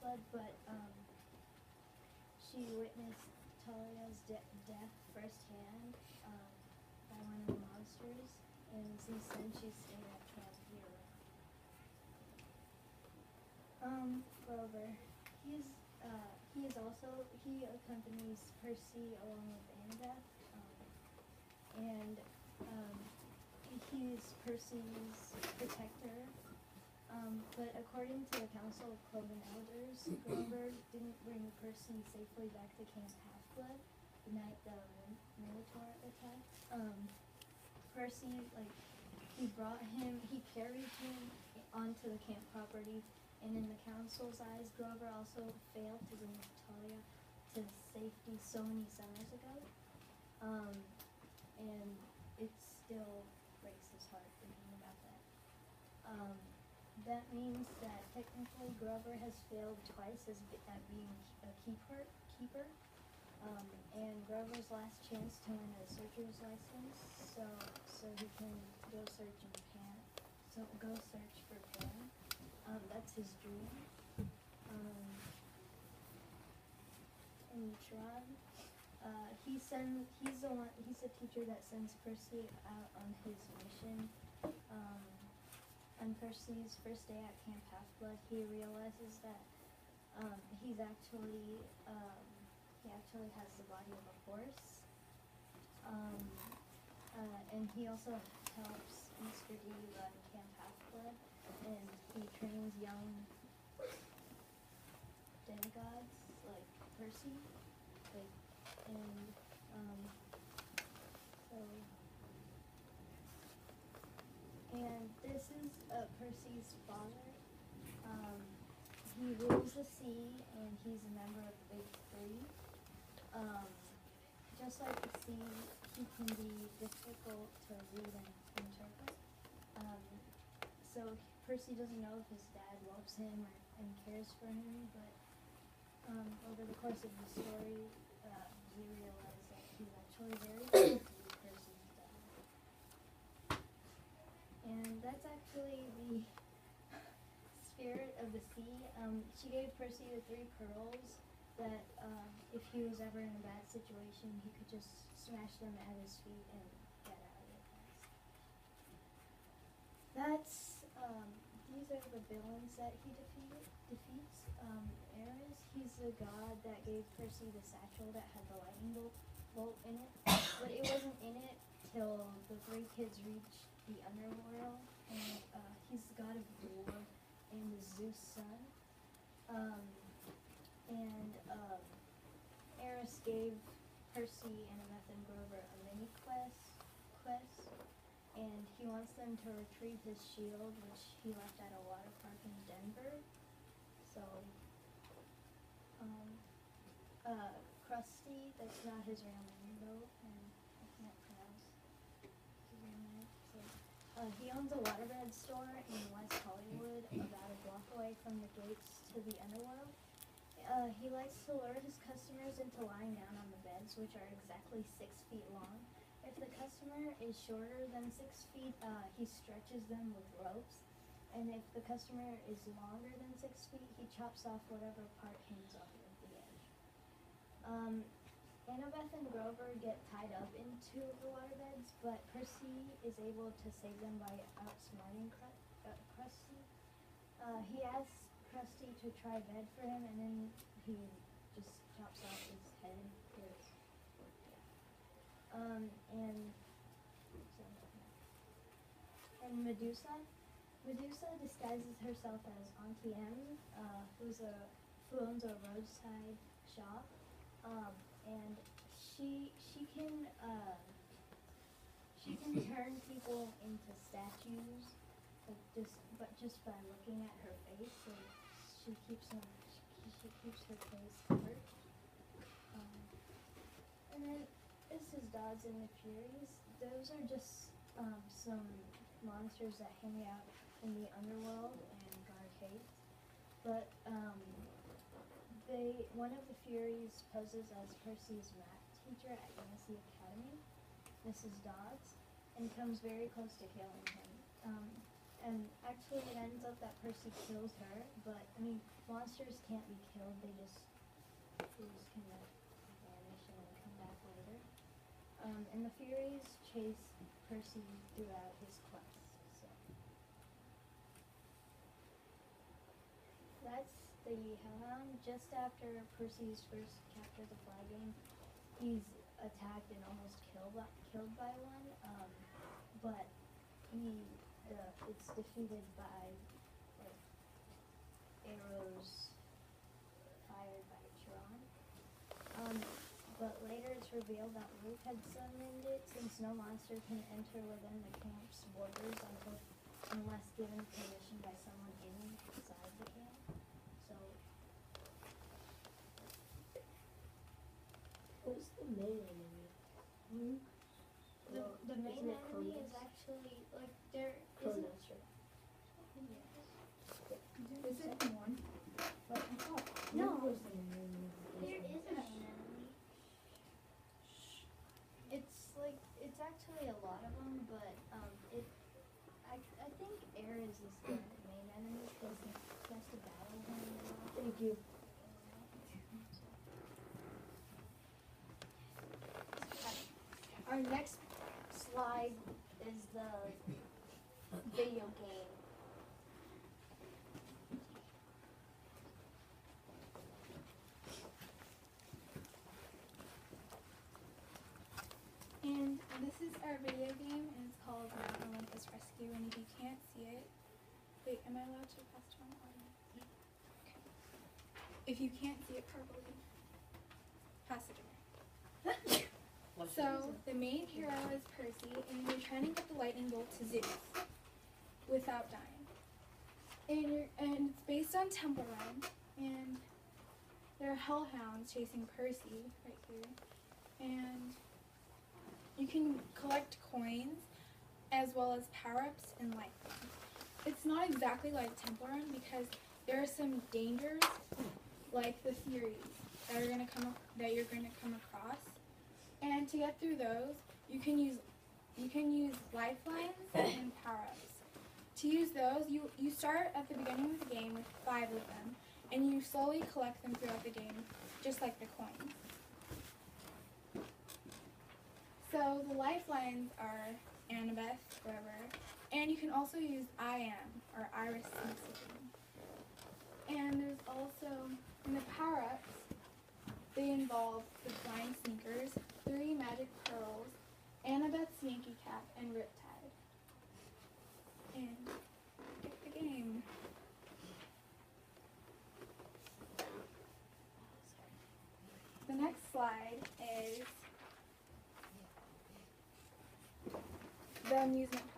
Half-Blood, but she witnessed Talia's death firsthand by one of the monsters, and since then she's stayed at camp year-round. Grover, he accompanies Percy along with Annabeth, and he's Percy's protector. But according to the Council of Cloven Elders, Grover didn't bring Percy safely back to Camp Half-Blood the night the Minotaur attacked. Percy, he carried him onto the camp property, and in the Council's eyes, Grover also failed to bring Talia to safety so many summers ago. And it still breaks his heart thinking about that. That means that technically Grover has failed twice at being a keeper. And Grover's last chance to win a searcher's license, so he can go search in Pan. So go search for Pan. That's his dream. And Tron, he's the teacher that sends Percy out on his mission. On Percy's first day at Camp Half-Blood, he realizes that he actually has the body of a horse. And he also helps Mr. D run Camp Half-Blood, and he trains young demigods like Percy, and this is Percy's father. He rules the sea, and he's a member of the Big Three. Just like the sea, he can be difficult to read and interpret. So Percy doesn't know if his dad loves him and cares for him, but over the course of the story, we realize that he's actually very close to Percy's dad. And that's actually the spirit of the sea. She gave Percy the 3 pearls that if he was ever in a bad situation, he could just smash them at his feet and get out of it. These are the villains that he defeats. Ares, he's the god that gave Percy the satchel that had the lightning bolt in it, but it wasn't in it till the 3 kids reached the underworld, and he's the god of war and the Zeus son. Ares gave Percy, Annabeth, and Grover a mini quest, and he wants them to retrieve his shield, which he left at a water park in Denver. So, Krusty, that's not his real name though, and I can't pronounce his real name. So, he owns a waterbed store in West Hollywood, about a block away from the gates to the underworld. He likes to lure his customers into lying down on the beds, which are exactly 6 feet long. If the customer is shorter than 6 feet, he stretches them with ropes. And if the customer is longer than 6 feet, he chops off whatever part hangs off of the edge. Annabeth and Grover get tied up into the waterbeds, but Percy is able to save them by outsmarting Krusty. He asks Krusty to try bed for him, and then he just chops off his head. And Medusa disguises herself as Auntie M, who owns a roadside shop, and she can turn people into statues, just by looking at her face. So she keeps her face covered. And then this is Dodds and the Furies. Those are just some monsters that hang out in the underworld and guard hates. But one of the Furies poses as Percy's math teacher at Yancey Academy, Mrs. Dodds, and comes very close to killing him. And actually it ends up that Percy kills her, but I mean monsters can't be killed, they just kind of vanish and then come back later. And the Furies chase Percy throughout his quest. So that's the Hellhound. Just after Percy's first capture the flagging, he's attacked and almost killed by one. But it's defeated by like arrows fired by Chiron. But later it's revealed that Luke had summoned it, since no monster can enter within the camp's borders unless given permission by someone inside the camp. So who's the main enemy? Luke? the main enemy is actually like there isn't. Cronus, right? Yes. Is it one? But I thought No. Luke was the main enemy. There is a main enemy. It's actually a lot of them, but I think Ares is the main enemy because he has to battle him a lot. Thank you. Our next slide is the video game. And this is our video game, and it's called Mount Olympus Rescue. And if you can't see it, wait, am I allowed to pass it on? Okay. If you can't see it properly, pass it away. So the main hero is Percy, and you're trying to get the lightning bolt to Zeus without dying. And it's based on Temple Run, and there are hellhounds chasing Percy right here, and you can collect coins as well as power-ups and lifelines. It's not exactly like Temple Run because there are some dangers, like the Furies that you're gonna come across. And to get through those, you can use lifelines and power-ups. To use those, you start at the beginning of the game with 5 of them, and you slowly collect them throughout the game, just like the coins. So the lifelines are Annabeth, whoever, and you can also use I Am, or Iris Simpson. And there's also, in the power-ups, they involve the Flying Sneakers, 3 Magic Pearls, Annabeth's Yankee Cap, and Riptide. And get the game. The next slide is the amusement